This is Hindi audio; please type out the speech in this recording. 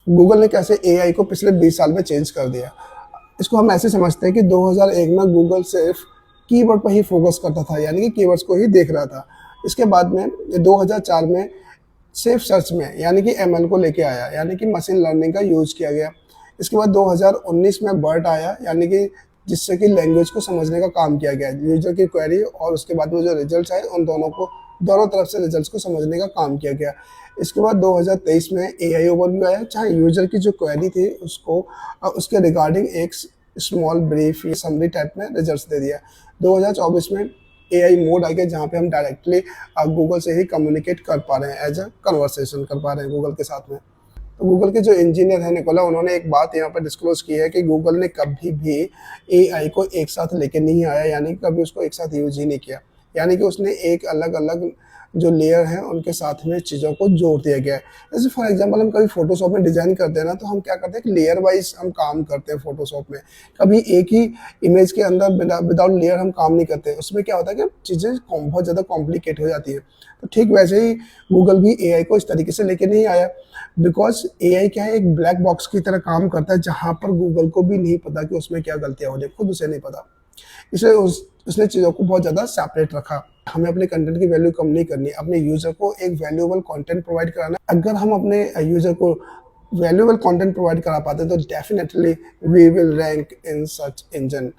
गूगल ने कैसे एआई को पिछले 20 साल में चेंज कर दिया। इसको हम ऐसे समझते हैं कि 2001 में गूगल सिर्फ कीवर्ड पर ही फोकस करता था, यानी कि कीवर्ड्स को ही देख रहा था। इसके बाद में 2004 में सिर्फ सर्च में यानी कि एमएल को लेके आया, यानी कि मशीन लर्निंग का यूज़ किया गया। इसके बाद 2019 में बर्ट आया, यानी कि जिससे कि लैंग्वेज को समझने का काम किया गया। यूजर की क्वेरी और उसके बाद में जो रिजल्ट्स आए, उन दोनों तरफ से रिजल्ट्स को समझने का काम किया गया। इसके बाद 2023 में एआई ओवरव्यू आया, जहाँ यूजर की जो क्वेरी थी उसको उसके रिगार्डिंग एक स्मॉल ब्रीफ या समरी टाइप में रिजल्ट्स दे दिया। 2024 में एआई मोड आ गया, जहाँ पे हम डायरेक्टली गूगल से ही कम्युनिकेट कर पा रहे हैं, एज अ कन्वर्सेशन कर पा रहे हैं गूगल के साथ में। तो गूगल के जो इंजीनियर हैं निकोला, उन्होंने एक बात यहाँ पर डिस्क्लोज की है कि गूगल ने कभी भी एआई को एक साथ लेके नहीं आया, यानी कभी उसको एक साथ यूज ही नहीं किया। यानी कि उसने एक अलग अलग जो लेयर हैं उनके साथ में चीज़ों को जोड़ दिया गया है। जैसे फॉर एग्जांपल हम कभी फोटोशॉप में डिज़ाइन करते हैं ना, तो हम क्या करते हैं कि लेयर वाइज हम काम करते हैं फोटोशॉप में। कभी एक ही इमेज के अंदर विदाउट लेयर हम काम नहीं करते। उसमें क्या होता है कि चीज़ें बहुत ज़्यादा कॉम्प्लिकेट हो जाती है। तो ठीक वैसे ही गूगल भी एआई को इस तरीके से लेके नहीं आया, बिकॉज एआई क्या है, एक ब्लैक बॉक्स की तरह काम करता है, जहाँ पर गूगल को भी नहीं पता कि उसमें क्या गलतियाँ हो रही, खुद उसे नहीं पता। इसलिए उसने चीज़ों को बहुत ज़्यादा सेपरेट रखा। हमें अपने कंटेंट की वैल्यू कम नहीं करनी, अपने यूज़र को एक वैल्यूएबल कंटेंट प्रोवाइड कराना। अगर हम अपने यूज़र को वैल्यूएबल कंटेंट प्रोवाइड करा पाते हैं, तो definitely we will rank in search engine.